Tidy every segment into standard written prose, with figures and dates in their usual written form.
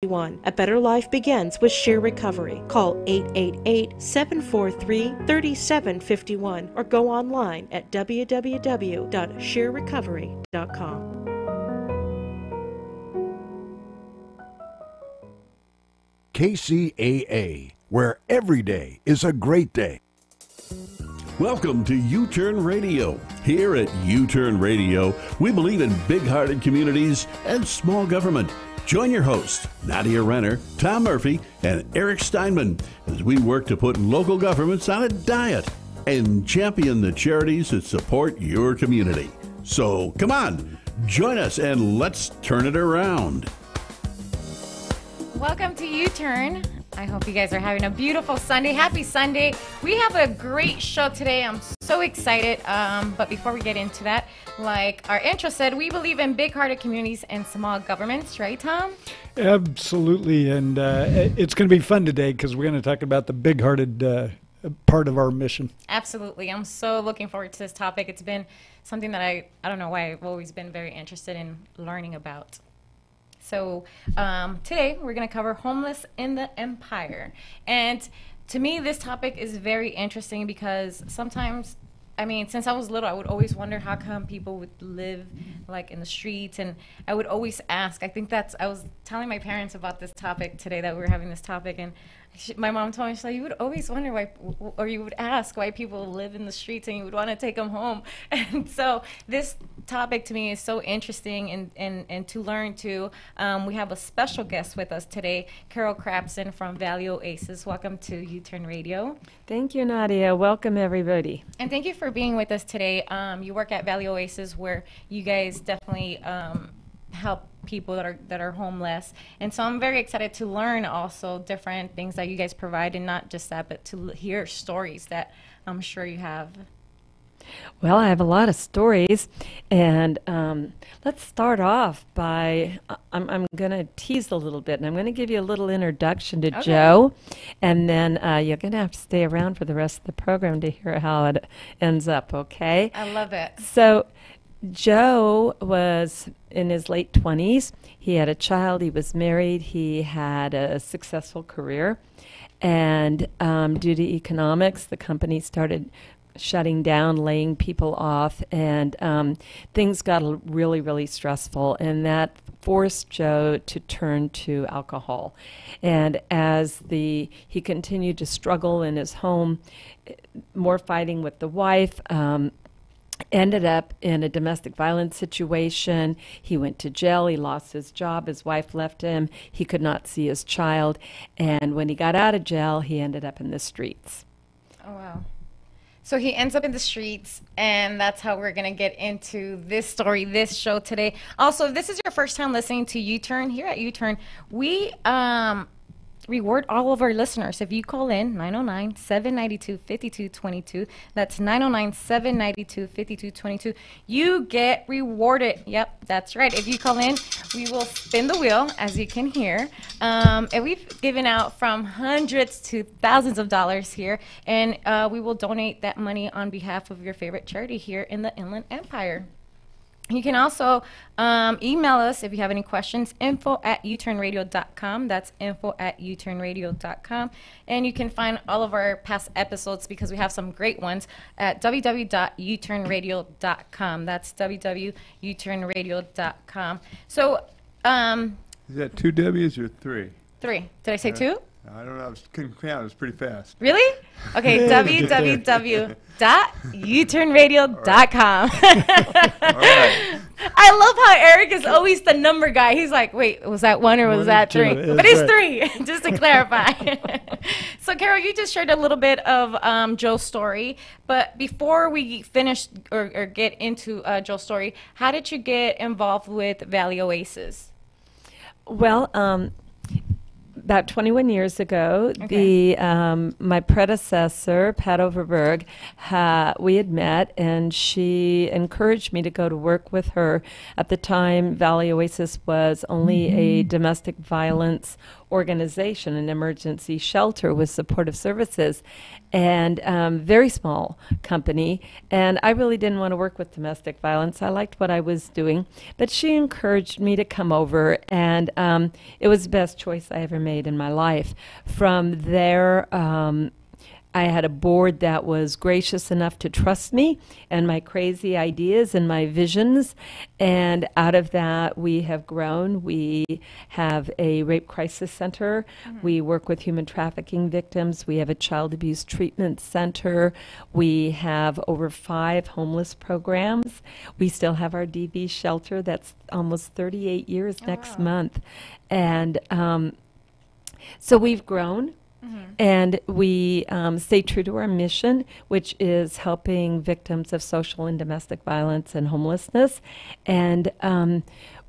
A better life begins with Share Recovery. Call 888-743-3751 or go online at www.sharerecovery.com. KCAA, where every day is a great day. Welcome to U-Turn Radio. Here at U-Turn Radio, we believe in big-hearted communities and small government. Join your hosts, Nadia Renner, Tom Murphy, and Eric Steinman, as we work to put local governments on a diet and champion the charities that support your community. So come on, join us and let's turn it around. Welcome to U-Turn. I hope you guys are having a beautiful Sunday. Happy Sunday. We have a great show today. I'm so excited. But before we get into that, like our intro said, we believe in big-hearted communities and small governments. Right, Tom? Absolutely. And it's going to be fun today because we're going to talk about the big-hearted part of our mission. Absolutely. I'm so looking forward to this topic. It's been something that I don't know why I've always been very interested in learning about. So today we're going to cover homeless in the empire. And to me, this topic is very interesting because sometimes, I mean, since I was little, I would always wonder how come people would live like in the streets. And I would always ask, I was telling my parents about this topic today, that we were having this topic. And my mom told me, she's like, you would always wonder why, or you would ask why people live in the streets and you would want to take them home. And so this topic to me is so interesting and to learn too. We have a special guest with us today, Carol Crapson from Valley Oasis. Welcome to U-Turn Radio. Thank you, Nadia. Welcome, everybody. And thank you for being with us today. You work at Valley Oasis, where you guys definitely help people that are homeless. And so I'm very excited to learn also different things that you guys provide, and not just that, but to hear stories that I'm sure you have. Well, I have a lot of stories, and let's start off by, I'm going to tease a little bit, and I'm going to give you a little introduction to Joe, and then you're going to have to stay around for the rest of the program to hear how it ends up, okay? I love it. So Joe was in his late 20s. He had a child. He was married. He had a successful career. And due to economics, the company started shutting down, laying people off, and things got really, really stressful. And that forced Joe to turn to alcohol. And as he continued to struggle in his home, more fighting with the wife, ended up in a domestic violence situation. He went to jail. He lost his job. His wife left him. He could not see his child. And when he got out of jail, he ended up in the streets. Oh, wow. So he ends up in the streets, and that's how we're going to get into this story, this show today. Also, if this is your first time listening to U-Turn, here at U-Turn, we reward all of our listeners. If you call in 909-792-5222, that's 909-792-5222, you get rewarded. Yep, that's right. If you call in, we will spin the wheel, as you can hear. And we've given out from hundreds to thousands of dollars here, and we will donate that money on behalf of your favorite charity here in the Inland Empire. You can also email us if you have any questions, info@uturnradio.com. That's info@uturnradio.com. And you can find all of our past episodes, because we have some great ones, at www.uturnradio.com. That's www.uturnradio.com. So, is that 2 W's or 3? 3. Did I say 2? I don't know. I couldn't count. It was pretty fast. Really? Okay, www.uturnradio.com. Right. I love how Eric is always the number guy. He's like, wait, was that 1 or was that 3? But it's 3, just to clarify. So, Carol, you just shared a little bit of Joe's story. But before we finish or get into Joe's story, how did you get involved with Valley Oasis? Well, About 21 years ago, my predecessor, Pat Overberg, we had met, and she encouraged me to go to work with her. At the time, Valley Oasis was only a domestic violence organization, an emergency shelter with supportive services, and very small company. And I really didn't want to work with domestic violence. I liked what I was doing, but she encouraged me to come over, and it was the best choice I ever made in my life. From there, I had a board that was gracious enough to trust me and my crazy ideas and my visions. And out of that, we have grown. We have a rape crisis center. We work with human trafficking victims. We have a child abuse treatment center. We have over 5 homeless programs. We still have our DV shelter that's almost 38 years next month. And so we've grown. And we stay true to our mission, which is helping victims of social and domestic violence and homelessness. And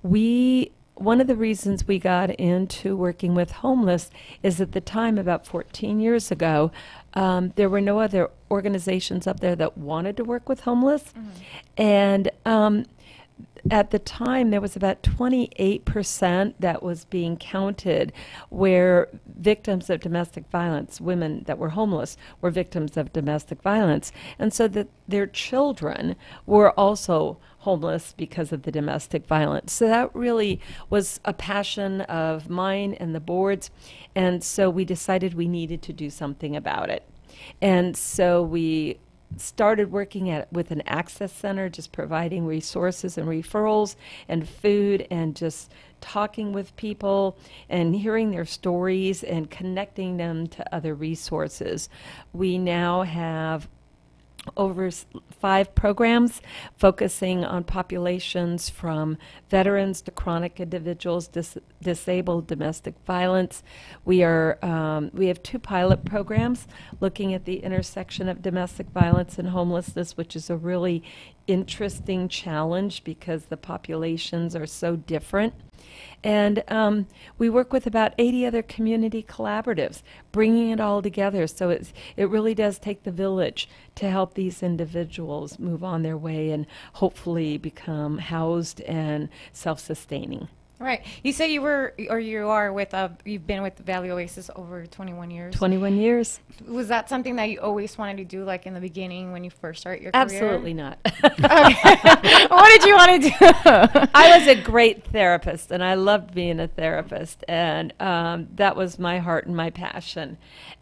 one of the reasons we got into working with homeless is at the time, about 14 years ago, there were no other organizations up there that wanted to work with homeless. And at the time, there was about 28% that was being counted where victims of domestic violence, women that were homeless, were victims of domestic violence. And so that their children were also homeless because of the domestic violence. So that really was a passion of mine and the board's. And so we decided we needed to do something about it. And so we started working with an access center, just providing resources and referrals and food and just talking with people and hearing their stories and connecting them to other resources. We now have over 5 programs focusing on populations from veterans to chronic individuals, disabled, domestic violence. We have 2 pilot programs looking at the intersection of domestic violence and homelessness, which is a really interesting challenge because the populations are so different. And we work with about 80 other community collaboratives, bringing it all together. So it really does take the village to help these individuals move on their way and hopefully become housed and self-sustaining. Right. You say you are with, you've been with Valley Oasis over 21 years. 21 years. Was that something that you always wanted to do, like in the beginning when you first started your Absolutely career? Absolutely not. Okay. What did you want to do? I was a great therapist, and I loved being a therapist, and that was my heart and my passion.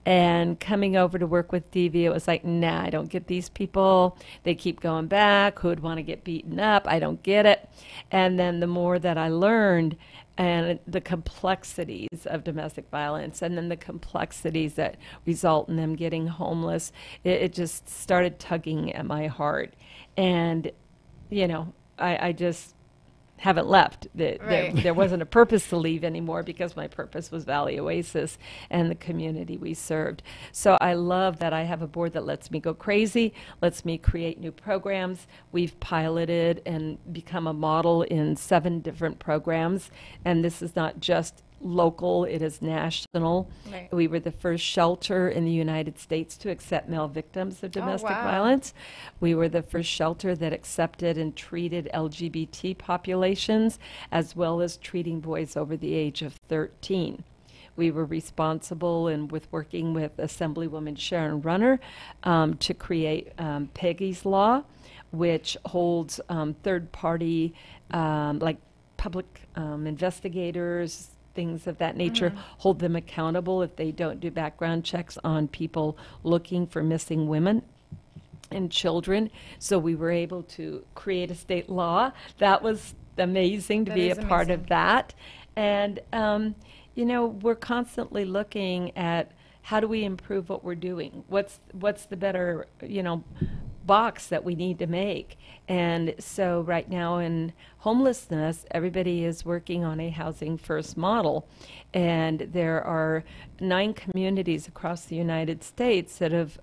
And coming over to work with DV, it was like, nah, I don't get these people. They keep going back. Who would want to get beaten up? I don't get it. And then the more that I learned, and the complexities of domestic violence, and then the complexities that result in them getting homeless, it just started tugging at my heart. And, you know, I just haven't left. There wasn't a purpose to leave anymore because my purpose was Valley Oasis and the community we served. So I love that I have a board that lets me go crazy, lets me create new programs. We've piloted and become a model in 7 different programs, and this is not just local, it is national. Right. We were the first shelter in the United States to accept male victims of domestic violence. We were the first shelter that accepted and treated LGBT populations, as well as treating boys over the age of 13. We were responsible and with working with Assemblywoman Sharon Runner to create Peggy's Law, which holds third-party, like public investigators, things of that nature, hold them accountable if they don't do background checks on people looking for missing women and children. So we were able to create a state law. That was amazing to be a part of that. And, you know, we're constantly looking at how do we improve what we're doing? What's the better, you know, box that we need to make? And so right now in homelessness, everybody is working on a housing first model, and there are 9 communities across the United States that have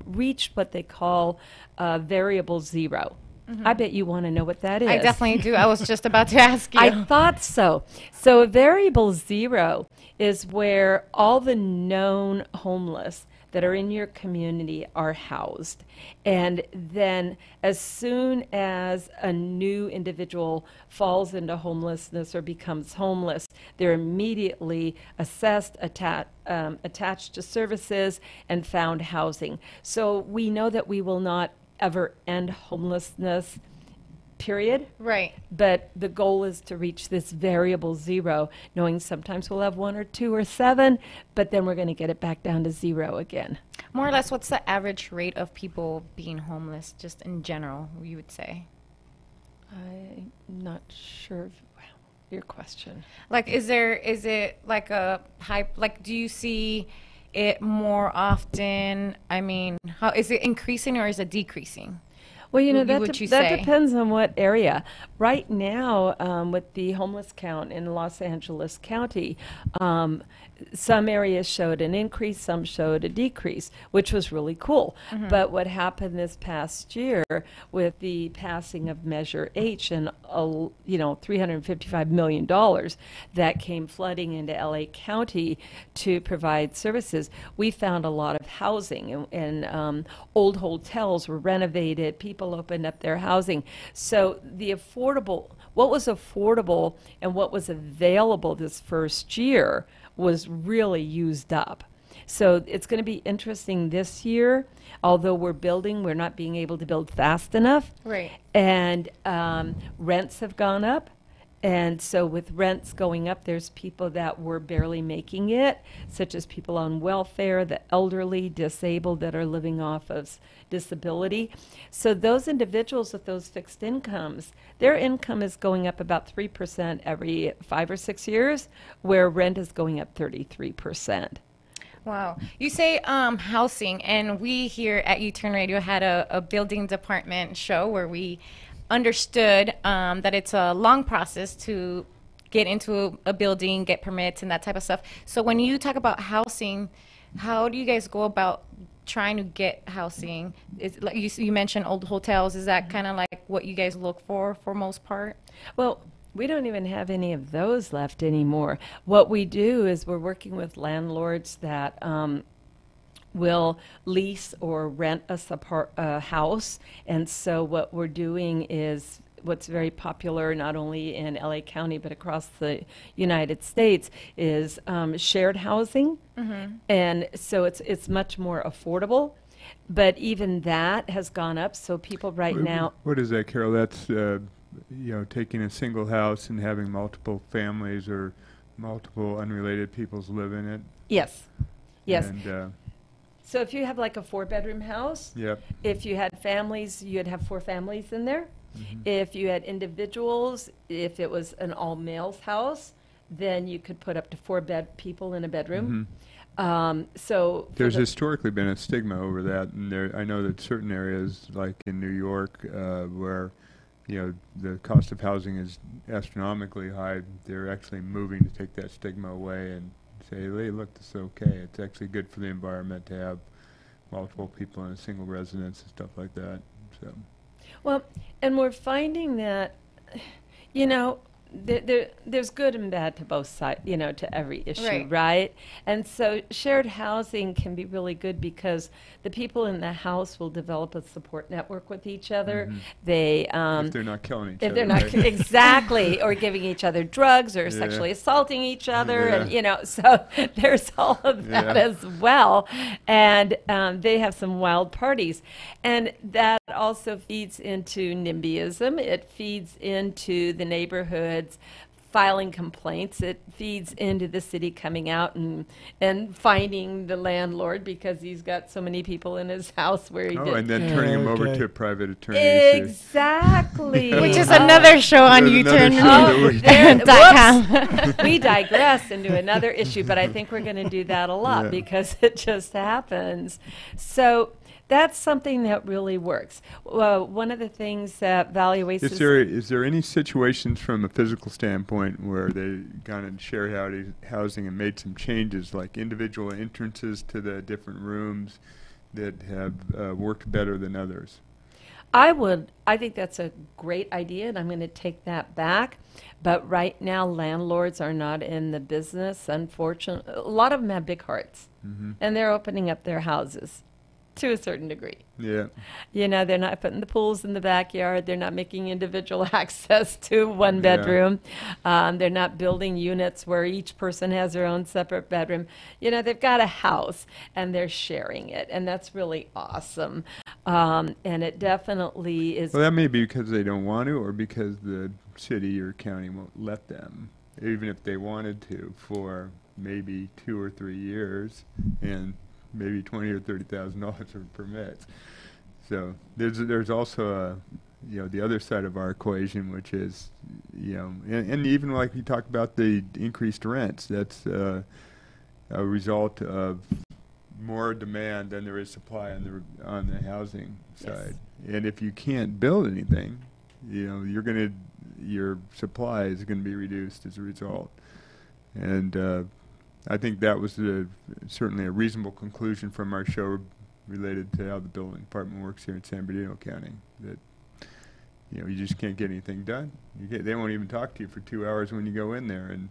reached what they call variable 0. I bet you want to know what that is. I definitely do. I was just about to ask you. I thought so. So variable zero is where all the known homeless that are in your community are housed. And then as soon as a new individual falls into homelessness or becomes homeless, they're immediately assessed, attached to services, and found housing. So we know that we will not ever end homelessness, period. Right. But the goal is to reach this variable zero, knowing sometimes we'll have 1 or 2 or 7, but then we're going to get it back down to 0 again. More or less, what's the average rate of people being homeless, just in general, you would say? I'm not sure of your question. Like, is it like a high, like, do you see it more often? I mean, how is it increasing or is it decreasing? Well, you know, Would that you say? depends on what area. Right now, with the homeless count in Los Angeles County, some areas showed an increase, some showed a decrease, which was really cool. But what happened this past year with the passing of Measure H and $355 million that came flooding into LA County to provide services, we found a lot of housing, and old hotels were renovated. People opened up their housing. So what was affordable and what was available this first year was really used up. So it's going to be interesting this year. Although we're not being able to build fast enough. Right. And rents have gone up. And so with rents going up, there's people that were barely making it, such as people on welfare, the elderly, disabled that are living off of disability. So those individuals with those fixed incomes, their income is going up about 3% every 5 or 6 years, where rent is going up 33%. Wow. You say housing, and we here at U-Turn Radio had a building department show where we understood that it's a long process to get into a building, get permits, and that type of stuff. So when you talk about housing, how do you guys go about trying to get housing? Is like you mentioned old hotels. Is that kind of like what you guys look for most part? Well, we don't even have any of those left anymore. What we do is we're working with landlords that will lease or rent us a house. And so what we're doing is what's very popular not only in LA County but across the United States is shared housing. And so it's much more affordable. But even that has gone up. So people right now... What is that, Carol? That's taking a single house and having multiple families or multiple unrelated peoples live in it. Yes. Yes. And, so if you have like a 4-bedroom house, yep. if you had families, you'd have 4 families in there. If you had individuals, if it was an all-males house, then you could put up to 4 people in a bedroom. So there's historically been a stigma over that, and I know that certain areas, like in New York, where the cost of housing is astronomically high, they're actually moving to take that stigma away and say, hey, look, this is okay. It's actually good for the environment to have multiple people in a single residence and stuff like that. So, well, and we're finding that, there's good and bad to both sides, to every issue, right? And so shared housing can be really good because the people in the house will develop a support network with each other. They if they're not killing each other. If they're not exactly, or giving each other drugs or sexually assaulting each other, and so there's all of that as well. And they have some wild parties, and that also feeds into NIMBYism. It feeds into the neighborhoods filing complaints. It feeds into the city coming out and finding the landlord because he's got so many people in his house where he did. And then turning him over to a private attorney. Exactly. Which is another show on U-Turn. We digress into another issue, but I think we're going to do that a lot because it just happens. So that's something that really works. One of the things that valuations... Is there any situations from a physical standpoint where they gone and shared housing and made some changes, like individual entrances to the different rooms that have worked better than others? I think that's a great idea, and I'm going to take that back. But right now, landlords are not in the business, unfortunately. A lot of them have big hearts, and they're opening up their houses to a certain degree. Yeah. You know, they're not putting the pools in the backyard. They're not making individual access to one bedroom. They're not building units where each person has their own separate bedroom. You know, they've got a house and they're sharing it, and that's really awesome. And it definitely is. Well, that may be because they don't want to, or because the city or county won't let them, even if they wanted to, for maybe 2 or 3 years, and maybe $20,000 or $30,000 for permits. So there's also the other side of our equation, which is and even like we talked about the increased rents. That's a result of more demand than there is supply on the housing side. And if you can't build anything, your supply is going to be reduced as a result. And I think that was certainly a reasonable conclusion from our show related to how the building department works here in San Bernardino County, that you just can't get anything done. They won't even talk to you for 2 hours when you go in there, and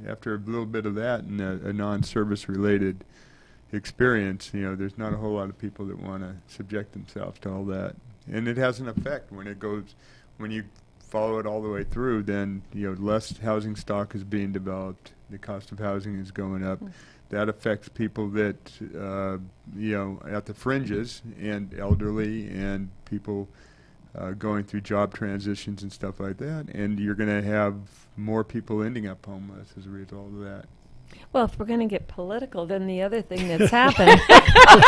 after a little bit of that and a non-service related experience, there's not a whole lot of people that want to subject themselves to all that. And it has an effect when you follow it all the way through. Then less housing stock is being developed. The cost of housing is going up. That affects people that at the fringes, and elderly, and people going through job transitions and stuff like that. And you're going to have more people ending up homeless as a result of that. Well, if we're going to get political, then the other thing that's happened. I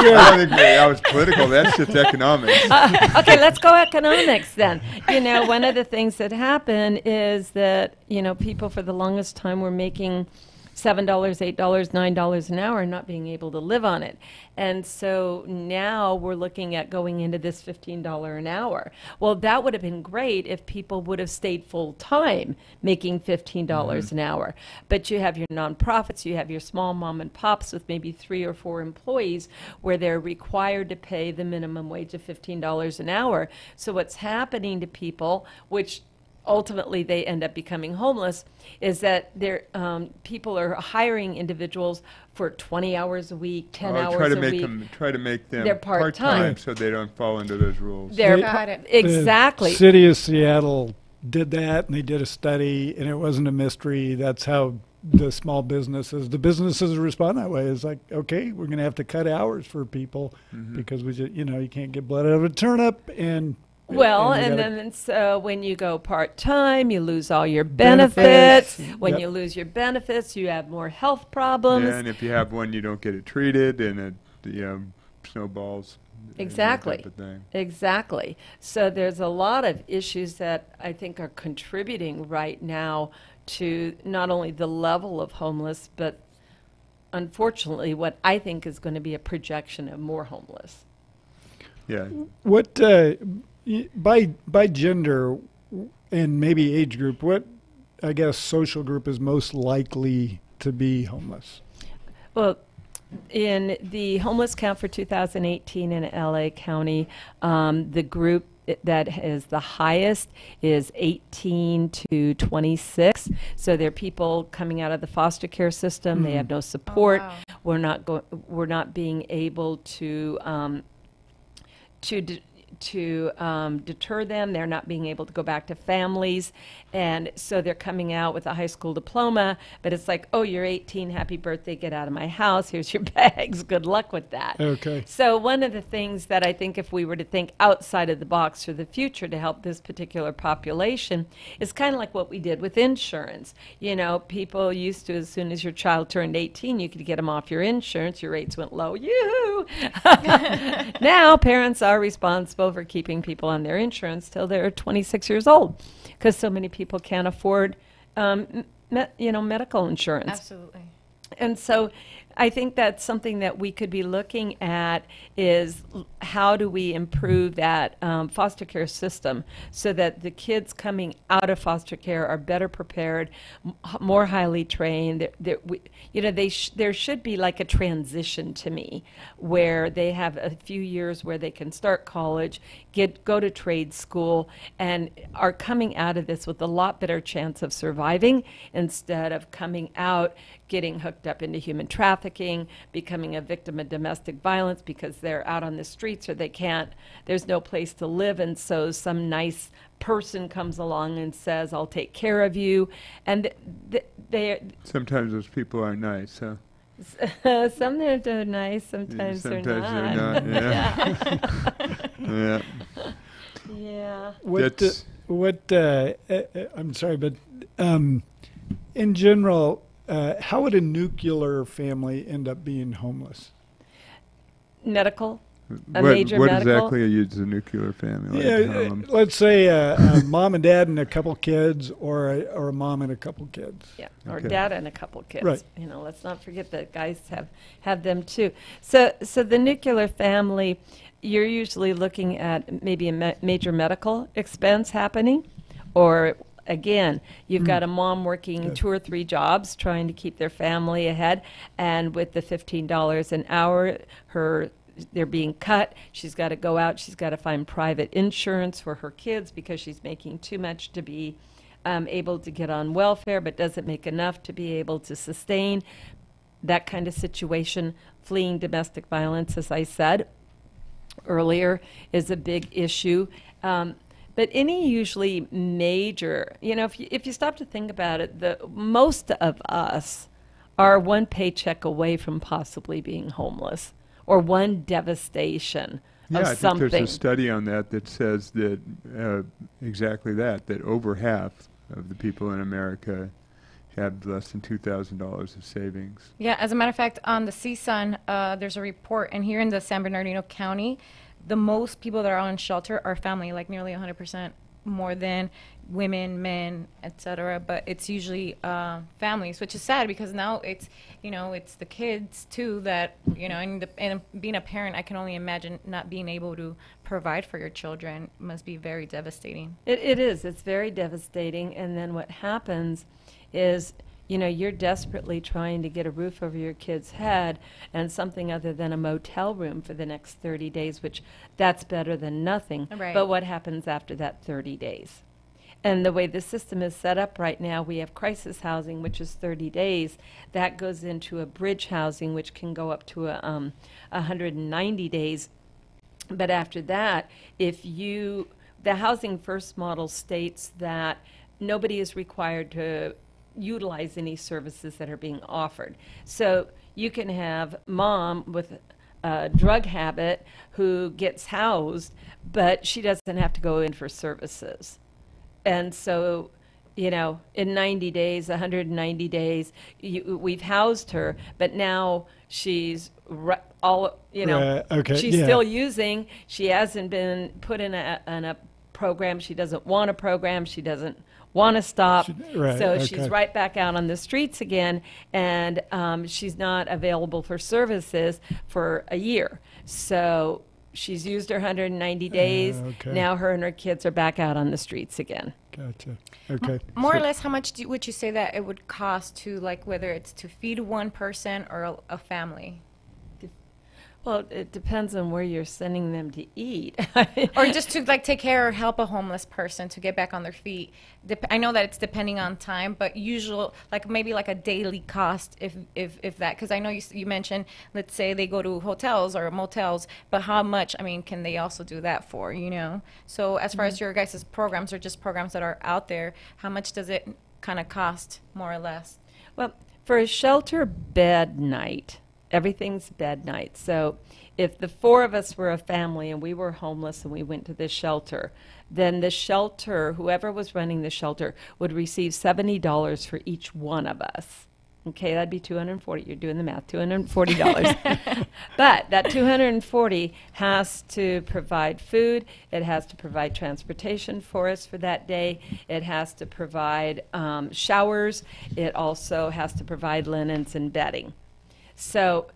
don't think that was political. That's just economics. Okay, let's go economics then. One of the things that happened is that, people for the longest time were making $7, $8, $9 an hour and not being able to live on it. And so now we're looking at going into this $15 an hour. Well, that would have been great if people would have stayed full time making $15 an hour. But you have your nonprofits, you have your small mom and pops with maybe 3 or 4 employees where they're required to pay the minimum wage of $15 an hour. So what's happening to people, which ultimately they end up becoming homeless, is that people are hiring individuals for 20 hours a week, 10 hours a week. Try to make them they're part-time. so they don't fall into those rules. Got it. Exactly. The city of Seattle did that, and they did a study, and it wasn't a mystery. That's how the businesses respond that way. It's like, okay, we're going to have to cut hours for people because we just, you can't get blood out of a turnip. And so when you go part-time, you lose all your benefits. When you lose your benefits, you have more health problems. Yeah, and if you have one, you don't get it treated, and it snowballs. Exactly. That type of thing. Exactly. So there's a lot of issues that I think are contributing right now to not only the level of homeless, but unfortunately what I think is going to be a projection of more homeless. Yeah. What by gender and maybe age group, what I guess social group is most likely to be homeless? Well, in the homeless count for 2018 in LA County, the group that is the highest is 18 to 26. So they're people coming out of the foster care system. They have no support. Oh, wow. We're not being able to deter them. They're not being able to go back to families. And so they're coming out with a high school diploma, but it's like, oh, you're 18, happy birthday, get out of my house, here's your bags, good luck with that. Okay. So one of the things that I think if we were to think outside of the box for the future to help this particular population is kind of like what we did with insurance. People used to, as soon as your child turned 18, you could get them off your insurance, your rates went low, yoo-hoo! Now parents are responsible for keeping people on their insurance till they're 26 years old because so many people can't afford medical insurance. Absolutely. And so I think that's something that we could be looking at is how do we improve that foster care system so that the kids coming out of foster care are better prepared, more highly trained. There should be like a transition to me where they have a few years where they can start college, go to trade school, and are coming out of this with a lot better chance of surviving instead of coming out getting hooked up into human trafficking, becoming a victim of domestic violence because they're out on the streets or there's no place to live, and so some nice person comes along and says, I'll take care of you. And Sometimes those people are nice, huh? Some they're nice, sometimes they're not. Yeah. Yeah. I'm sorry, but in general, how would a nuclear family end up being homeless? Medical. What medical. exactly is a nuclear family? Let's say a mom and dad and a couple kids, or a mom and a couple kids. Yeah, or Okay. dad and a couple kids. Right. Let's not forget that guys have them too. So the nuclear family, you're usually looking at maybe a major medical expense happening, or again, you've got a mom working 2 or 3 jobs trying to keep their family ahead, and with the $15 an hour, they're being cut. She's got to go out. She's got to find private insurance for her kids because she's making too much to be able to get on welfare, but doesn't make enough to be able to sustain that kind of situation. Fleeing domestic violence, as I said earlier, is a big issue. But any usually major, if you stop to think about it, most of us are one paycheck away from possibly being homeless, or one devastation of I think something. there's a study on that says that exactly that over half of the people in America have less than $2,000 of savings. Yeah, as a matter of fact, on the CSUN, there's a report, and here in the San Bernardino County, the most people that are on shelter are family, like nearly 100% more than women, men, etc. But it's usually families, which is sad because now it's the kids too that and being a parent, I can only imagine not being able to provide for your children must be very devastating. It is. It's very devastating. And then what happens is, you're desperately trying to get a roof over your kid's head and something other than a motel room for the next 30 days, which that's better than nothing. Right. But what happens after that 30 days? And the way the system is set up right now, we have crisis housing, which is 30 days. That goes into a bridge housing, which can go up to 190 days. But after that, the Housing First model states that nobody is required to utilize any services that are being offered. So you can have mom with a drug habit who gets housed, but she doesn't have to go in for services. And so, in 90 days, 190 days, we've housed her, but now she's she's still using. She hasn't been put in a program. She doesn't want a program. She doesn't want to stop. She's right back out on the streets again, and she's not available for services for a year. So she's used her 190 days. Now her and her kids are back out on the streets again. Gotcha. Okay. More or less, how much would you say that it would cost to, whether it's to feed one person or a family? Well, it depends on where you're sending them to eat. Or just to take care or help a homeless person to get back on their feet. I know that it's depending on time, but usual, maybe a daily cost if that, because I know you mentioned, let's say they go to hotels or motels, but how much, can they also do that for, So as far as your guys' programs or just programs that are out there, how much does it kind of cost, more or less? Well, for a shelter bed night, everything's bed night. So if the 4 of us were a family and we were homeless and we went to the shelter, then the shelter, whoever was running the shelter, would receive $70 for each one of us. Okay, that'd be $240. You're doing the math, $240. But that $240 has to provide food. It has to provide transportation for us for that day. It has to provide showers. It also has to provide linens and bedding. So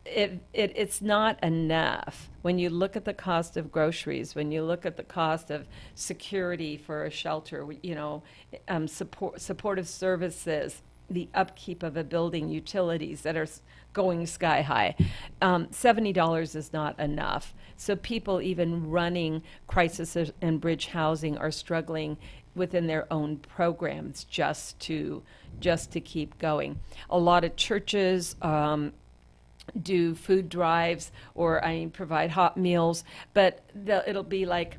it's not enough. When you look at the cost of groceries, when you look at the cost of security for a shelter, supportive services, the upkeep of a building, utilities that are going sky high, $70 is not enough. So people even running crisis and bridge housing are struggling within their own programs just to keep going. A lot of churches do food drives or provide hot meals, but it'll be like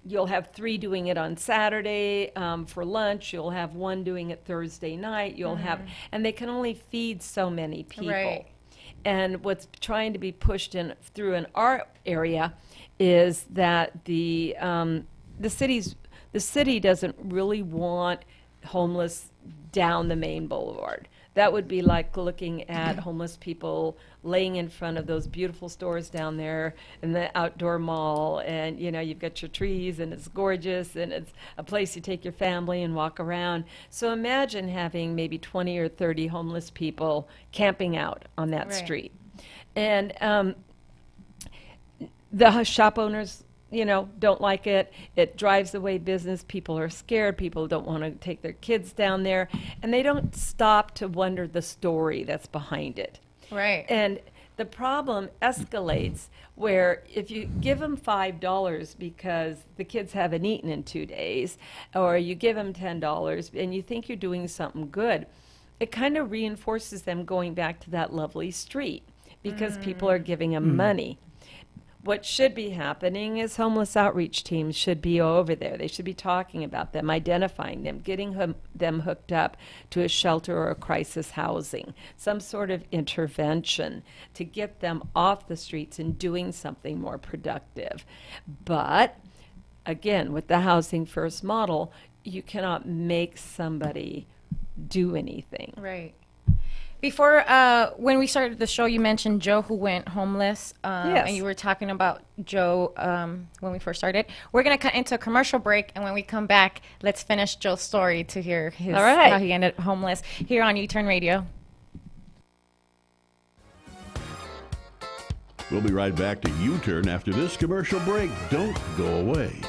you'll have 3 doing it on Saturday for lunch. You'll have 1 doing it Thursday night. You'll have, and they can only feed so many people. Right. And what's trying to be pushed through in our area is that the city doesn't really want homeless down the main boulevard. That would be like looking at homeless people laying in front of those beautiful stores down there in the outdoor mall, and you've got your trees and it's gorgeous and it's a place you take your family and walk around. So imagine having maybe 20 or 30 homeless people camping out on that street. And the shop owners don't like it. It drives away business. People are scared. People don't want to take their kids down there. And they don't stop to wonder the story that's behind it. Right. And the problem escalates where if you give them $5 because the kids haven't eaten in 2 days, or you give them $10 and you think you're doing something good, it kind of reinforces them going back to that lovely street because people are giving them money. What should be happening is homeless outreach teams should be over there. They should be talking about them, identifying them, getting them hooked up to a shelter or a crisis housing, some sort of intervention to get them off the streets and doing something more productive. But again, with the Housing First model, you cannot make somebody do anything. Right. Before, when we started the show, you mentioned Joe who went homeless, Yes. and you were talking about Joe when we first started. We're going to cut into a commercial break, and when we come back, let's finish Joe's story to hear his, All right. how he ended homeless here on U-Turn Radio. We'll be right back to U-Turn after this commercial break. Don't go away.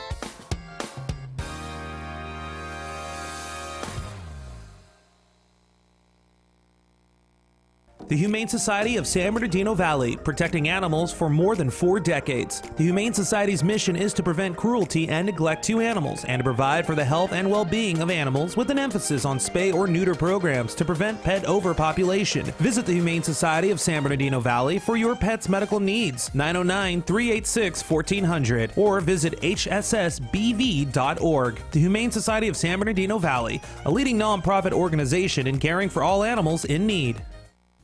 The Humane Society of San Bernardino Valley, protecting animals for more than 4 decades. The Humane Society's mission is to prevent cruelty and neglect to animals and to provide for the health and well-being of animals with an emphasis on spay or neuter programs to prevent pet overpopulation. Visit the Humane Society of San Bernardino Valley for your pet's medical needs, 909-386-1400, or visit hssbv.org. The Humane Society of San Bernardino Valley, a leading nonprofit organization in caring for all animals in need.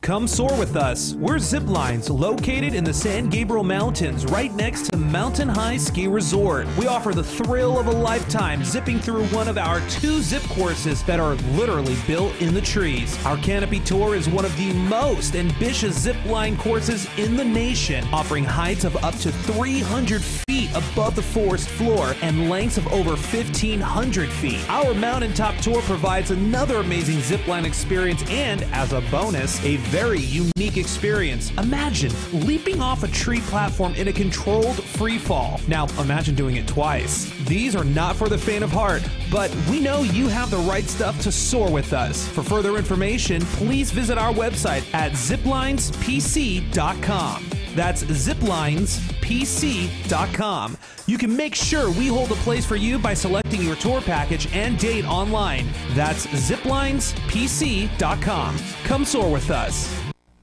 Come soar with us. We're Zip Lines, located in the San Gabriel Mountains, right next to Mountain High Ski Resort. We offer the thrill of a lifetime, zipping through one of our 2 zip courses that are literally built in the trees. Our Canopy Tour is one of the most ambitious zip line courses in the nation, offering heights of up to 300 feet above the forest floor and lengths of over 1,500 feet. Our mountaintop tour provides another amazing zip line experience and, as a bonus, a very unique experience. Imagine leaping off a tree platform in a controlled free fall. Now, imagine doing it twice. These are not for the faint of heart, but we know you have the right stuff to soar with us. For further information, please visit our website at ziplinesPC.com. That's ziplinesPC.com. You can make sure we hold a place for you by selecting your tour package and date online. That's ziplinesPC.com. Come soar with us.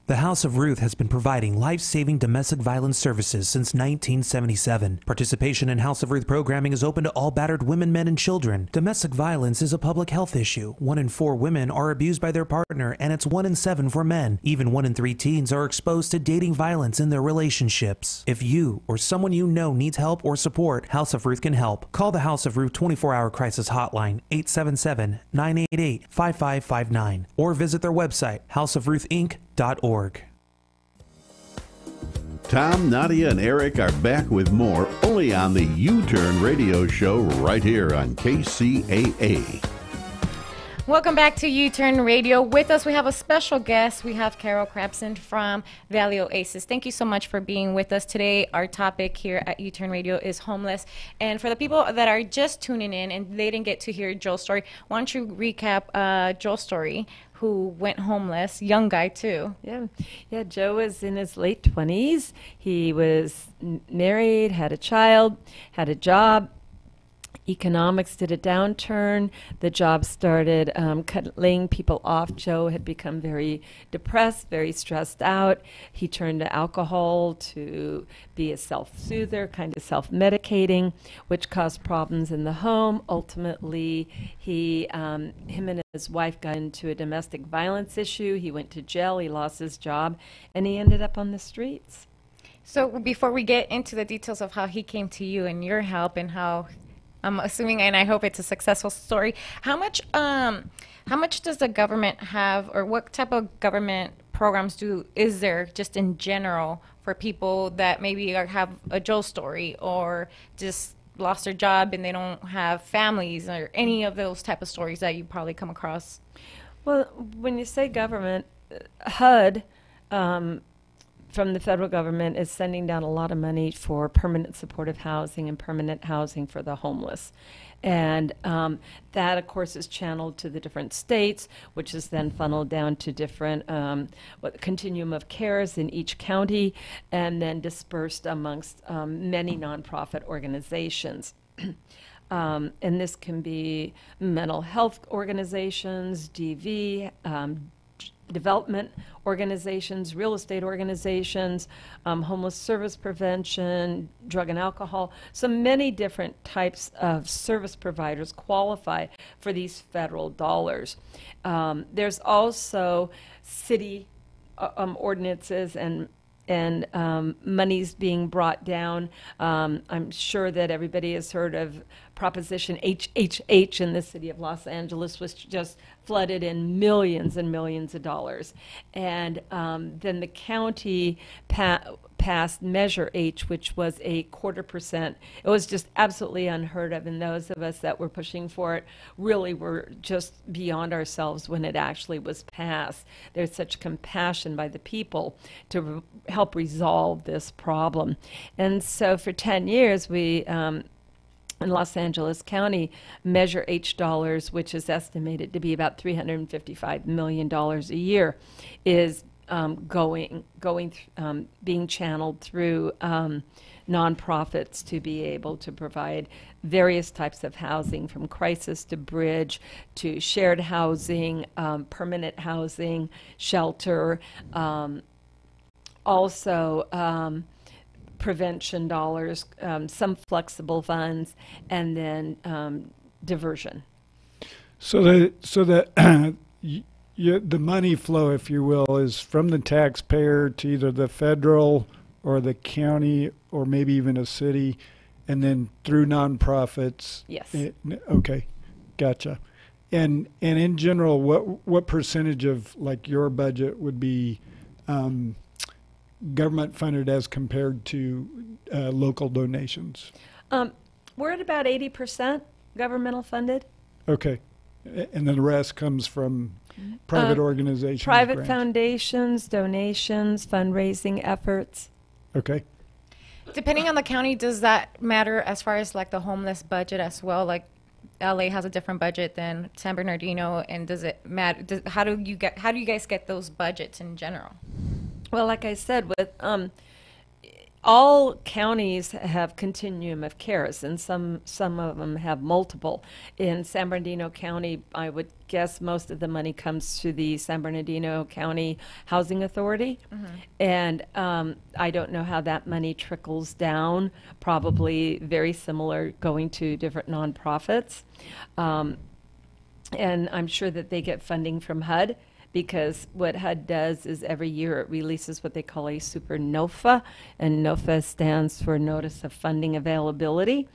The House of Ruth has been providing life-saving domestic violence services since 1977. Participation in House of Ruth programming is open to all battered women, men, and children. Domestic violence is a public health issue. 1 in 4 women are abused by their partner, and it's 1 in 7 for men. Even 1 in 3 teens are exposed to dating violence in their relationships. If you or someone you know needs help or support, House of Ruth can help. Call the House of Ruth 24-hour crisis hotline, 877-988-5559, or visit their website, houseofruthinc.org. Tom, Nadia, and Eric are back with more only on the U-Turn radio show right here on KCAA. Welcome back to U-Turn Radio. With us, we have a special guest. We have Carol Crabson from Valley Oasis. Thank you so much for being with us today. Our topic here at U-Turn Radio is homeless. And for the people that are just tuning in and they didn't get to hear Joel's story, why don't you recap Joel's story, who went homeless, young guy too. Yeah, Joe was in his late 20s. He was married, had a child, had a job. Economics did a downturn. The job started laying people off. Joe had become very depressed, very stressed out. He turned to alcohol to be a self-soother, kind of self-medicating, which caused problems in the home. Ultimately, him and his wife got into a domestic violence issue. He went to jail. He lost his job, and he ended up on the streets. So before we get into the details of how he came to you and your help and how I'm assuming, and I hope it's a successful story. How much does the government have, or what type of government programs is there just in general for people that maybe have a Joe story or just lost their job and they don't have families, or any of those type of stories that you probably come across? Well, when you say government, HUD from the federal government is sending down a lot of money for permanent supportive housing and permanent housing for the homeless. And that, of course, is channeled to the different states, which is then funneled down to different continuum of cares in each county, and then dispersed amongst many nonprofit organizations. And this can be mental health organizations, DV, development organizations, real estate organizations, homeless service prevention, drug and alcohol. So many different types of service providers qualify for these federal dollars. There's also city ordinances and monies being brought down. I'm sure that everybody has heard of Proposition HHH in the city of Los Angeles, which just flooded in millions and millions of dollars. And then the county passed Measure H, which was a 0.25%. It was just absolutely unheard of, and those of us that were pushing for it really were just beyond ourselves when it actually was passed. There's such compassion by the people to help resolve this problem. And so for 10 years, we in Los Angeles County, Measure H dollars, which is estimated to be about $355 million a year, is being channeled through nonprofits to be able to provide various types of housing, from crisis to bridge to shared housing, permanent housing, shelter, also prevention dollars, some flexible funds, and then diversion. So that the money flow, if you will, is from the taxpayer to either the federal or the county or maybe even a city, and then through nonprofits. Yes. Okay, gotcha. And in general, what percentage of like your budget would be government funded as compared to local donations? We're at about 80% governmental funded. Okay. And then the rest comes from private organizations? Private grants? Foundations, donations, fundraising efforts. Okay. Depending on the county, does that matter as far as like the homeless budget as well? Like LA has a different budget than San Bernardino, and does it matter? How do you guys get those budgets in general? Well, like I said, with all counties have continuum of cares, and some of them have multiple. In San Bernardino County, I would guess most of the money comes to the San Bernardino County Housing Authority, and I don't know how that money trickles down. Probably very similar, going to different nonprofits, and I'm sure that they get funding from HUD. Because what HUD does is every year it releases what they call a super NOFA, and NOFA stands for Notice of Funding Availability.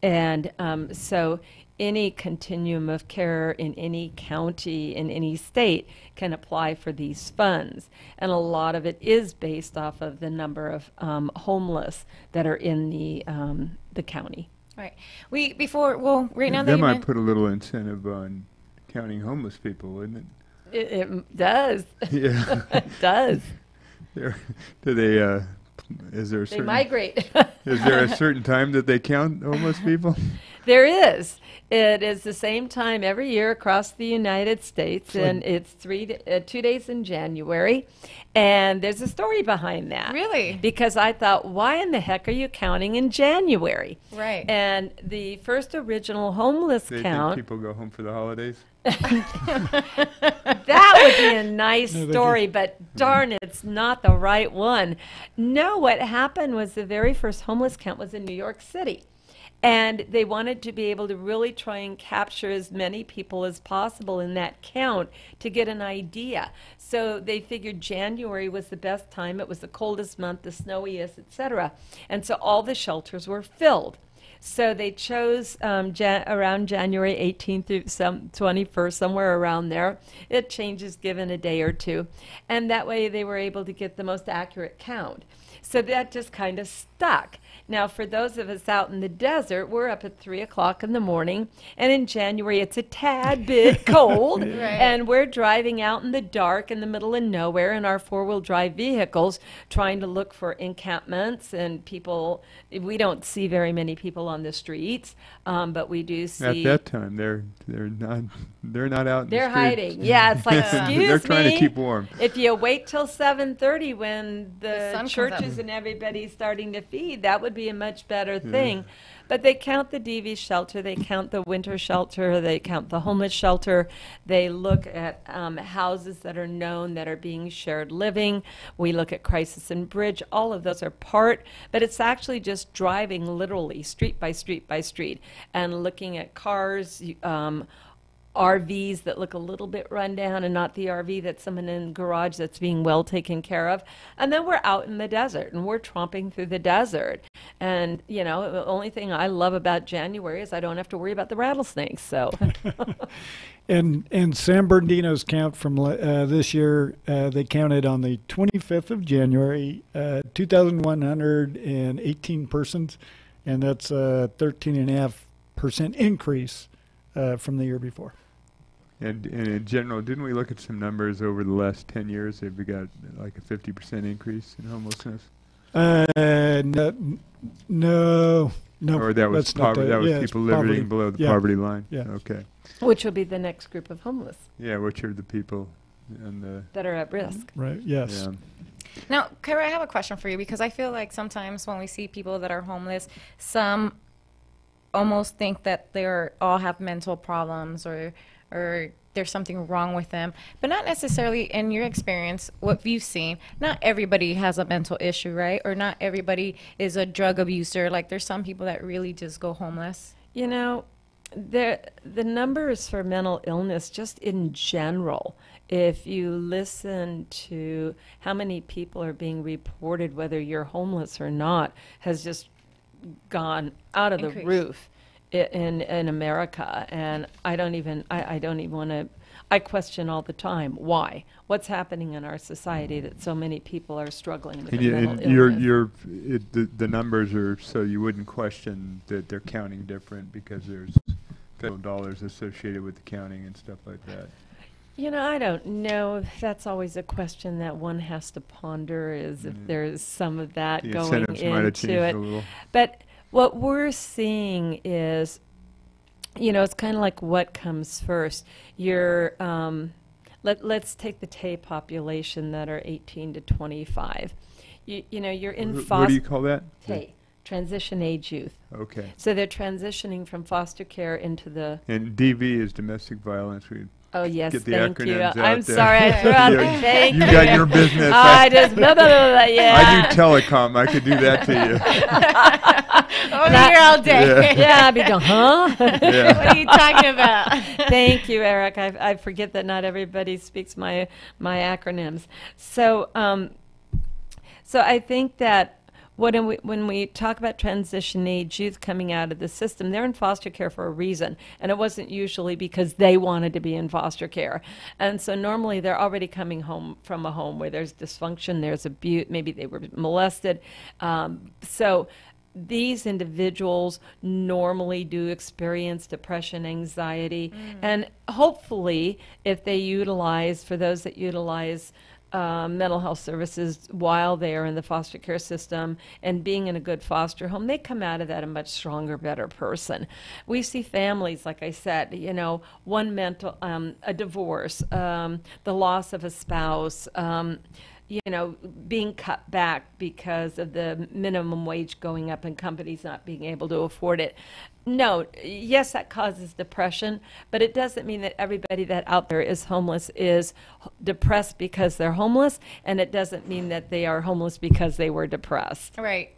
And so any continuum of care in any county, in any state, can apply for these funds. And a lot of it is based off of the number of homeless that are in the county. Right. Right now they might put a little incentive on counting homeless people, wouldn't It does. it? Yeah. It does. Do they? Is there a They certain migrate. is there a certain time that they count homeless people? There is. It is the same time every year across the United States, and it's 2 days in January. And there's a story behind that. Really? Because I thought, why in the heck are you counting in January? Right. And the first original homeless They think count, people go home for the holidays. that would be a nice story, but darn, it's not the right one. No, what happened was the very first homeless count was in New York City. And they wanted to be able to really try and capture as many people as possible in that count to get an idea. So they figured January was the best time. It was the coldest month, the snowiest, etc. And so all the shelters were filled. So they chose around January 18th through 21st, somewhere around there. It changes given a day or two. And that way they were able to get the most accurate count. So that just kind of stuck. Now, for those of us out in the desert, we're up at 3 o'clock in the morning, and in January it's a tad bit cold, and we're driving out in the dark in the middle of nowhere in our four-wheel drive vehicles, trying to look for encampments and people. We don't see very many people on the streets, but we do see. At that time, they're not out. In They're the streets. hiding. Yeah, it's like, excuse me. They're trying to keep warm. If you wait till 7:30 when The sun the comes up. churches and everybody's starting to feed, that would be a much better thing. But they count the DV shelter, they count the winter shelter, they count the homeless shelter. They look at houses that are known that are being shared living. We look at crisis and bridge. All of those are part, but it's actually just driving literally street by street by street and looking at cars, RVs that look a little bit run down and not the RV that's someone in the garage that's being well taken care of. And then we're out in the desert and we're tromping through the desert. And, you know, the only thing I love about January is I don't have to worry about the rattlesnakes. So, And San Bernardino's count from this year, they counted on the 25th of January, 2,118 persons, and that's a 13.5% increase from the year before. And in general, didn't we look at some numbers over the last 10 years? They've got like a 50% increase in homelessness. No. Or that was that's not poverty. That was it's people poverty. living below the Yeah. poverty line. Yeah. Okay. which will be the next group of homeless Yeah, which are the people and the that are at risk. Right. Yes. yeah. Now, Kara, I have a question for you because I feel like sometimes when we see people that are homeless, some almost think that they all have mental problems or there's something wrong with them, but not necessarily. In your experience, what you've seen, not everybody has a mental issue, right? Or not everybody is a drug abuser. Like there's some people that really just go homeless. You know, the numbers for mental illness, just in general, if you listen to how many people are being reported, whether you're homeless or not, has just gone out of the Increased. roof in America. And I don't even want to. I question all the time why. What's happening in our society that so many people are struggling with mental illness? The numbers are so you wouldn't question that they're counting different because there's federal dollars associated with the counting and stuff like that. You know, I don't know. That's always a question that one has to ponder, is if there's some of that The going incentives might have into changed it. a little. But what we're seeing is, you know, it's kind of like what comes first. Let's take the TAY population that are 18 to 25. You know, you're in What do you call that? TAY, transition age youth. Okay. So they're transitioning from foster care into the. And DV is domestic violence. Oh yes, Get the thank you. acronyms out I'm there. sorry, I threw out the Yeah, thank you got your business. I just blah, blah, blah, blah, yeah. I do telecom. I could do that to you. Over here all day. Yeah, I'd be going, huh? Yeah. What are you talking about? Thank you, Eric. I forget that not everybody speaks my acronyms. So so I think that when we talk about transition age youth coming out of the system, they're in foster care for a reason, and it wasn't usually because they wanted to be in foster care. And so normally they're already coming home from a home where there's dysfunction, there's abuse, maybe they were molested. So these individuals normally do experience depression, anxiety, and hopefully if they utilize, for those that utilize mental health services while they are in the foster care system and being in a good foster home, they come out of that a much stronger, better person. We see families, like I said, you know, one mental, a divorce, the loss of a spouse, you know, being cut back because of the minimum wage going up and companies not being able to afford it. No, yes, that causes depression, but it doesn't mean that everybody that out there is homeless is depressed because they're homeless, and it doesn't mean that they are homeless because they were depressed. Right.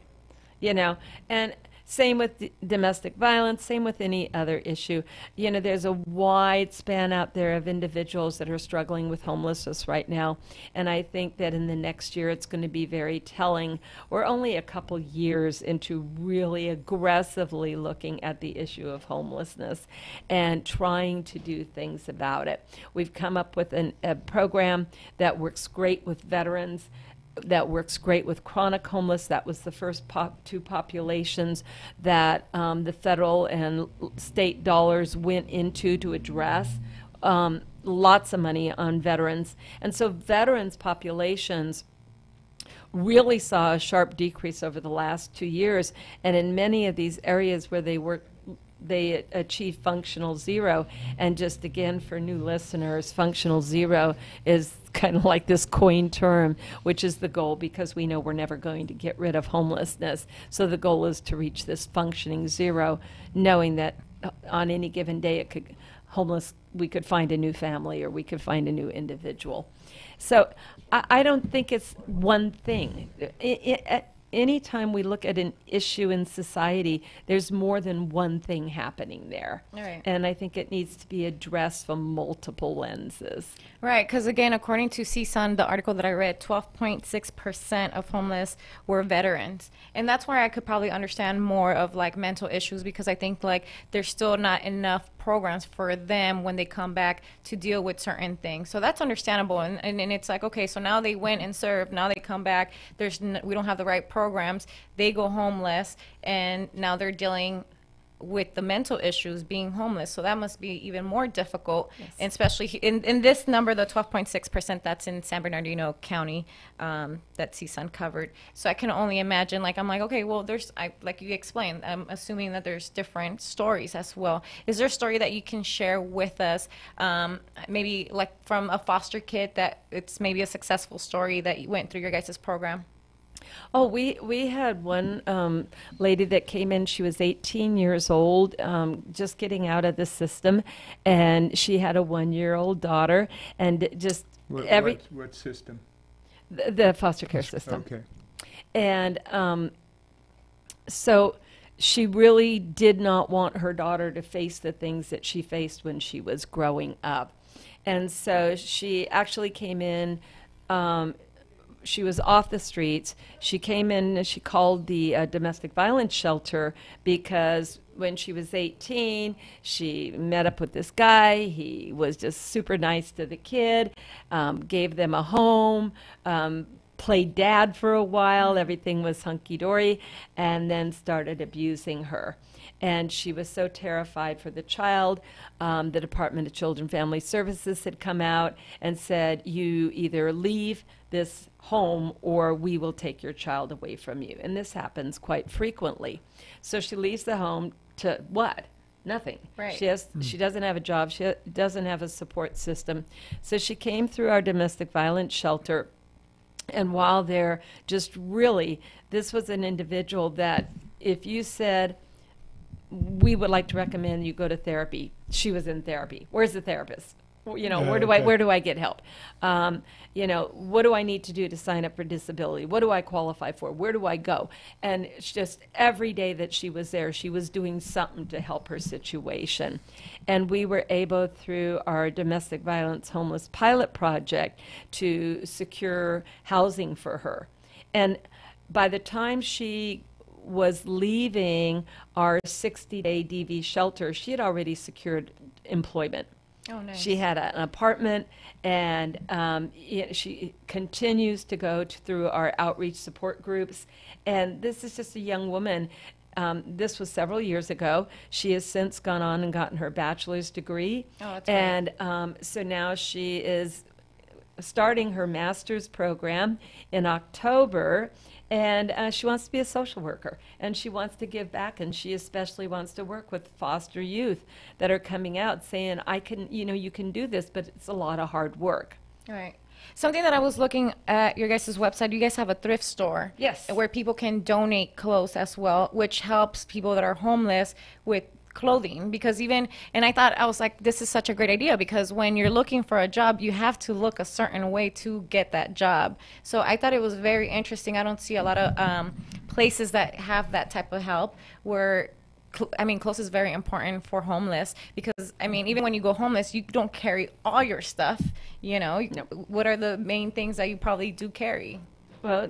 You know, and same with domestic violence, same with any other issue. You know, there's a wide span out there of individuals that are struggling with homelessness right now. And I think that in the next year, it's going to be very telling. We're only a couple years into really aggressively looking at the issue of homelessness and trying to do things about it. We've come up with a program that works great with veterans, that works great with chronic homeless. That was the first two populations that the federal and state dollars went into to address. Lots of money on veterans. And so veterans populations really saw a sharp decrease over the last 2 years. And in many of these areas where they achieve functional zero. And just again, for new listeners, functional zero is kind of like this coined term, which is the goal, because we know we're never going to get rid of homelessness. So the goal is to reach this functioning zero, knowing that on any given day we could find a new family or we could find a new individual. So I don't think it's one thing. Anytime we look at an issue in society, there's more than one thing happening there. Right. And I think it needs to be addressed from multiple lenses. Right, because again, according to CSUN, the article that I read, 12.6% of homeless were veterans. And that's where I could probably understand more of like mental issues, because I think like there's still not enough programs for them when they come back to deal with certain things. So that's understandable. And it's like, okay, so now they went and served, now they come back, we don't have the right programs, they go homeless, and now they're dealing with the mental issues being homeless. So that must be even more difficult. Yes. And especially in this number, the 12.6%, that's in San Bernardino County, that CSUN covered. So I can only imagine, like, I'm like, okay, well, like you explained, I'm assuming that there's different stories as well. Is there a story that you can share with us, maybe like from a foster kid, that it's maybe a successful story that you went through your guys' program? Oh, we had one lady that came in. She was 18 years old, just getting out of the system, and she had a 1-year-old daughter, and just what system? The foster care system. Okay. And so she really did not want her daughter to face the things that she faced when she was growing up, and so she actually came in. She was off the streets. She came in and she called the domestic violence shelter because when she was 18, she met up with this guy. He was just super nice to the kid, gave them a home, played dad for a while. Everything was hunky-dory, and then started abusing her. And she was so terrified for the child. The Department of Children and Family Services had come out and said, you either leave this home or we will take your child away from you. And this happens quite frequently. So she leaves the home to what? Nothing. Right. She doesn't have a job. She doesn't have a support system. So she came through our domestic violence shelter. And while there, just really, this was an individual that if you said, we would like to recommend you go to therapy, she was in therapy. Where's the therapist? You know, where do I get help? You know, what do I need to do to sign up for disability? What do I qualify for? Where do I go? And it's just every day that she was there, she was doing something to help her situation. And we were able, through our domestic violence homeless pilot project, to secure housing for her. And by the time she was leaving our 60-day DV shelter, she had already secured employment. Oh, nice. She had an apartment, and she continues to go through our outreach support groups. And this is just a young woman. This was several years ago. She has since gone on and gotten her bachelor's degree. Oh, that's great. And so now she is starting her master's program in October, and she wants to be a social worker, and she wants to give back, and she especially wants to work with foster youth that are coming out saying, I can, you can do this, but it's a lot of hard work. Right. Something that I was looking at your guys' website, you guys have a thrift store. Yes. Where people can donate clothes as well, which helps people that are homeless with clothing. Because I was like, this is such a great idea, because when you're looking for a job, you have to look a certain way to get that job. So I thought it was very interesting. I don't see a lot of places that have that type of help where clothes is very important for homeless, because even when you go homeless, you don't carry all your stuff. What are the main things that you probably do carry? Well,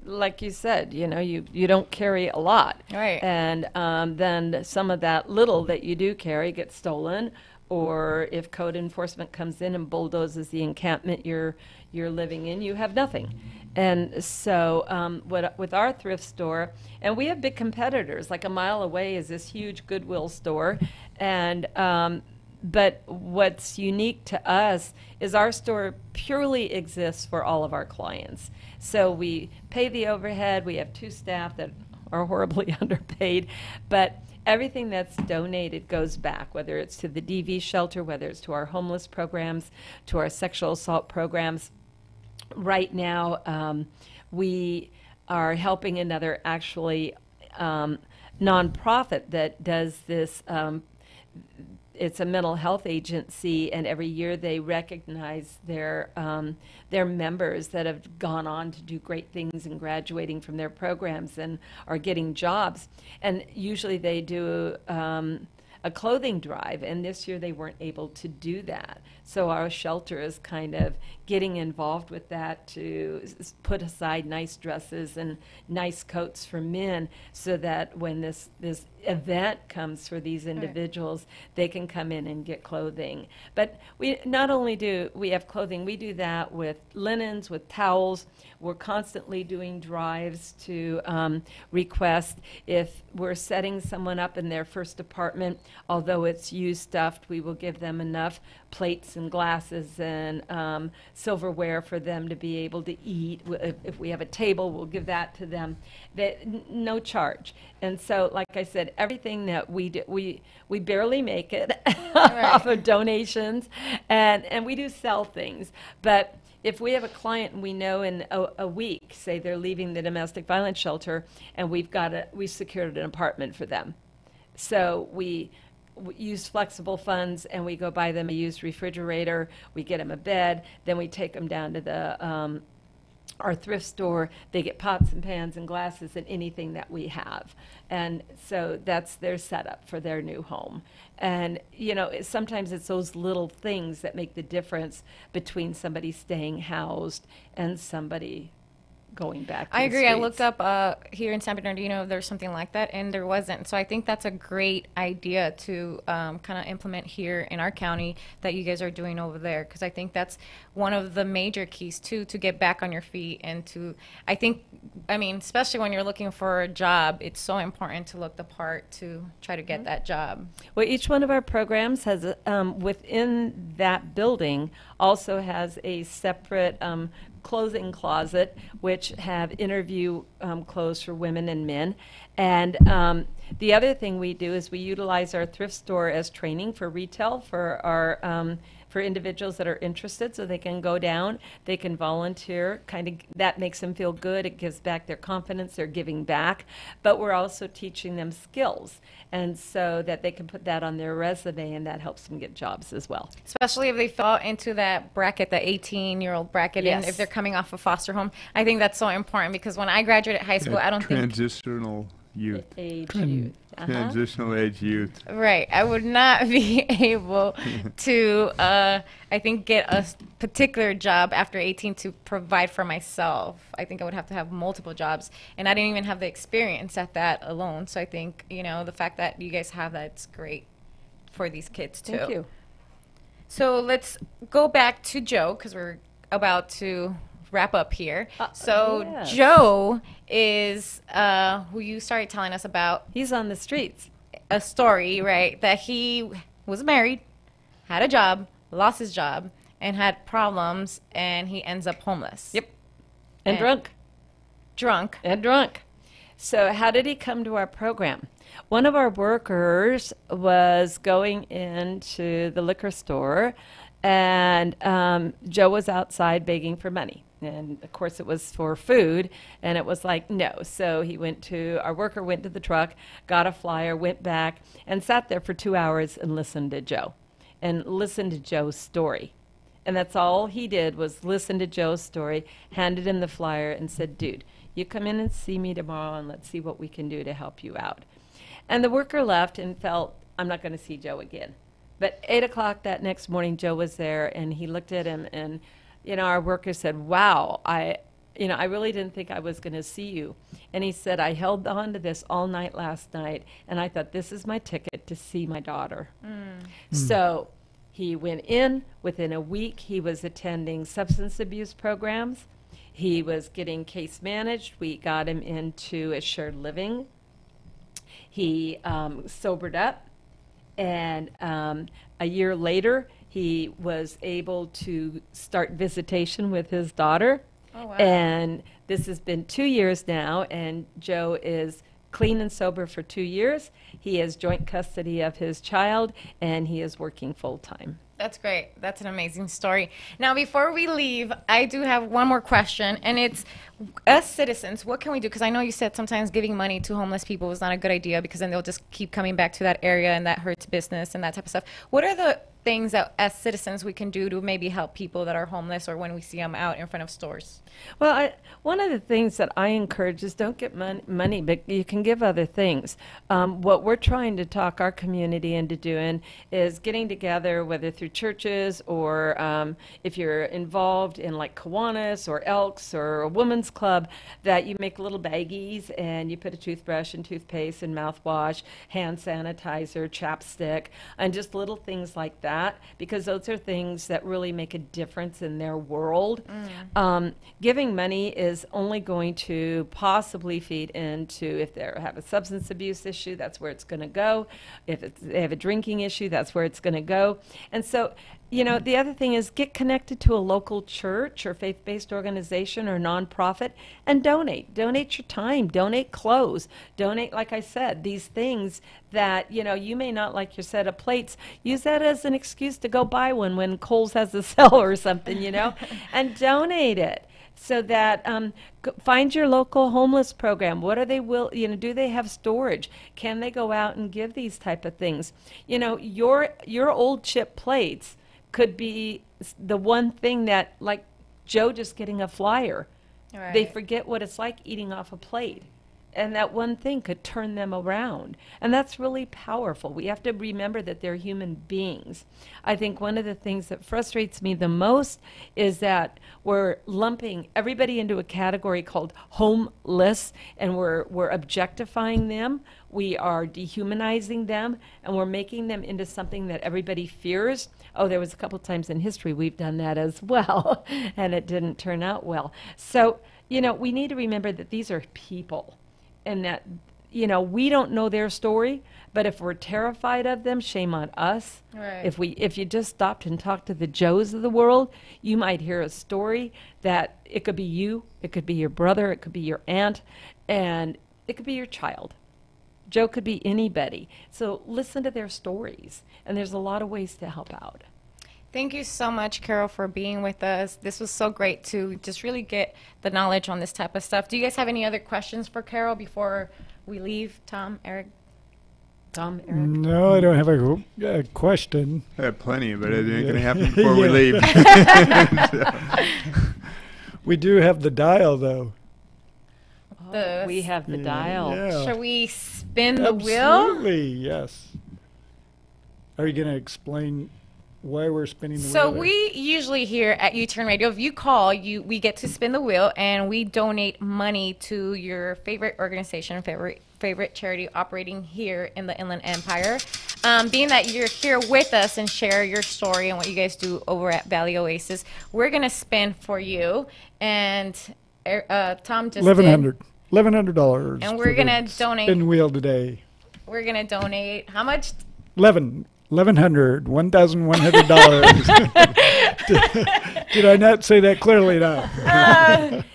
like you said, you don't carry a lot. Right. And then some of that little that you do carry gets stolen, or if code enforcement comes in and bulldozes the encampment you're living in, you have nothing. And so with our thrift store, and we have big competitors, like a mile away is this huge Goodwill store, and but what's unique to us is our store purely exists for all of our clients. So we pay the overhead, we have 2 staff that are horribly underpaid, but everything that's donated goes back, whether it's to the DV shelter, whether it's to our homeless programs, to our sexual assault programs. Right now, we are helping another nonprofit that does this. It's a mental health agency, and every year they recognize their members that have gone on to do great things and graduating from their programs and are getting jobs. And usually they do a clothing drive, and this year they weren't able to do that. So our shelter is kind of getting involved with that to put aside nice dresses and nice coats for men, so that when this event comes for these individuals, they can come in and get clothing. But we not only do we have clothing, we do that with linens, with towels. We're constantly doing drives to request if we're setting someone up in their first apartment, although it's used stuffed, we will give them enough plates and glasses and silverware for them to be able to eat. If we have a table, we'll give that to them. No charge. And so, like I said, everything that we do, we barely make it off of donations, and we do sell things. But if we have a client and we know in a week, say they're leaving the domestic violence shelter, and we secured an apartment for them. So we use flexible funds, and we go buy them a used refrigerator, we get them a bed, then we take them down to our thrift store. They get pots and pans and glasses and anything that we have. And so that's their setup for their new home. And, sometimes it's those little things that make the difference between somebody staying housed and somebody going back to I the agree. I streets. looked up here in San Bernardino if there's something like that, and there wasn't. So I think that's a great idea to kind of implement here in our county that you guys are doing over there, because I think that's one of the major keys too, to get back on your feet and especially when you're looking for a job, it's so important to look the part to try to get that job. Well, each one of our programs has, within that building, also has a separate clothing closet, which have interview clothes for women and men. And the other thing we do is we utilize our thrift store as training for retail for our for individuals that are interested, so they can go down, they can volunteer, that makes them feel good, it gives back their confidence, they're giving back, but we're also teaching them skills, and so that they can put that on their resume, and that helps them get jobs as well. Especially if they fall into that bracket, the 18-year-old bracket, Yes. and if they're coming off a foster home. I think that's so important, because when I graduated high school, I don't think... Transitional youth. Age youth. Transitional age youth. Right. I would not be able to, I think, get a particular job after 18 to provide for myself. I think I would have to have multiple jobs, and I didn't even have the experience at that alone. So I think, the fact that you guys have that's great for these kids too. Thank you. So let's go back to Joe because we're about to wrap up here. Yes. Joe is who you started telling us about He's on the streets. a story, right? That he was married, had a job, lost his job, and had problems, and he ends up homeless. Yep. And drunk. Drunk. And drunk. So how did he come to our program? One of our workers was going into the liquor store, and Joe was outside begging for money. And of course it was for food, and it was like, no. So our worker went to the truck, got a flyer, went back, and sat there for 2 hours and listened to Joe. And listened to Joe's story. And that's all he did was listen to Joe's story, handed him the flyer, and said, dude, you come in and see me tomorrow, and let's see what we can do to help you out. And the worker left and felt, I'm not going to see Joe again. But 8 o'clock that next morning, Joe was there, and he looked at him, and, our worker said, wow, I really didn't think I was going to see you. And he said, I held on to this all night last night, and I thought, this is my ticket to see my daughter. So he went in. Within a week, he was attending substance abuse programs. He was getting case managed. We got him into a shared living. He sobered up, and a year later, he was able to start visitation with his daughter. Oh, wow. And this has been 2 years now, and Joe is clean and sober for 2 years. He has joint custody of his child, and he is working full-time. That's great. That's an amazing story. Now, before we leave, I do have one more question, and it's, as citizens, what can we do? Because I know you said sometimes giving money to homeless people is not a good idea because then they'll just keep coming back to that area, and that hurts business and that type of stuff. What are the things that, as citizens, we can do to maybe help people that are homeless or when we see them out in front of stores? Well, one of the things that I encourage is don't get money, but you can give other things. What we're trying to talk our community into doing is getting together, whether through churches or if you're involved in like Kiwanis or Elks or a women's club, that you make little baggies and you put a toothbrush and toothpaste and mouthwash, hand sanitizer, chapstick, and just little things like that, because those are things that really make a difference in their world. Giving money is only going to possibly feed into, if they have a substance abuse issue, that's where it's going to go. If they have a drinking issue, that's where it's going to go. And so, the other thing is get connected to a local church or faith-based organization or nonprofit and donate. Donate your time. Donate clothes. Donate, like I said, these things that, you may not like your set of plates. Use that as an excuse to go buy one when Kohl's has a sale or something, and donate it. So that find your local homeless program. What are they do they have storage? Can they go out and give these type of things? Your old chip plates could be the one thing that, like Joe just getting a flyer. Right. They forget what it's like eating off a plate. And that one thing could turn them around. And that's really powerful. We have to remember that they're human beings. I think one of the things that frustrates me the most is that we're lumping everybody into a category called homeless, and we're objectifying them. We are dehumanizing them, and we're making them into something that everybody fears. Oh, there was a couple times in history we've done that as well, and it didn't turn out well. So, we need to remember that these are people. And that, we don't know their story, but if we're terrified of them, shame on us. Right. If you just stopped and talked to the Joes of the world, you might hear a story that it could be you, it could be your brother, it could be your aunt, and it could be your child. Joe could be anybody. So listen to their stories, and there's a lot of ways to help out. Thank you so much, Carol, for being with us. This was so great to just really get the knowledge on this type of stuff. Do you guys have any other questions for Carol before we leave? Tom, Eric? No, I don't have a question. I have plenty, but it ain't going to happen before we leave. We do have the dial, though. We have the dial. Yeah. Shall we spin the wheel? Absolutely, yes. Are you going to explain why we're spinning the wheel? So we usually here at U-Turn Radio, if you call, we get to spin the wheel, and we donate money to your favorite organization, favorite charity operating here in the Inland Empire. being that you're here with us and share your story and what you guys do over at Valley Oasis, we're going to spin for you. And Tom just $1,100. And we're going to donate. Spin wheel today. We're going to donate how much? $1,100. Did I not say that clearly enough?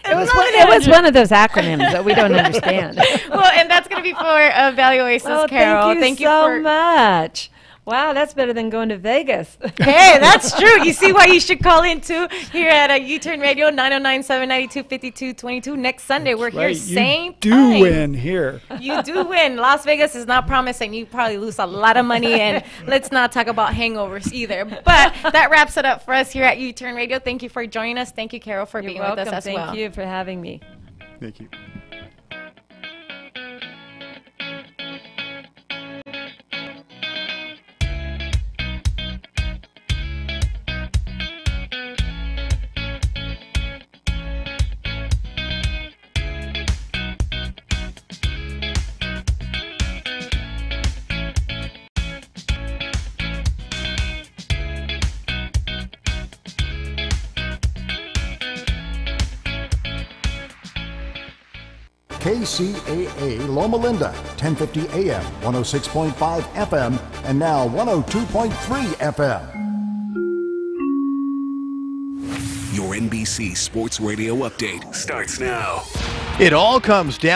It was one of those acronyms that we don't understand. Well, and that's going to be for Valley Oasis, Carol. Thank you so much. Wow, that's better than going to Vegas. Hey, that's true. You see why you should call in too here at U-Turn Radio, 909-792-5222. Next Sunday, we're here same time. You do win here. You do win. Las Vegas is not promising. You probably lose a lot of money, and let's not talk about hangovers either. But that wraps it up for us here at U-Turn Radio. Thank you for joining us. Thank you, Carol, for being with us as well. Thank you for having me. Thank you. KCAA Loma Linda, 1050 AM, 106.5 FM, and now 102.3 FM. Your NBC Sports Radio update starts now. It all comes down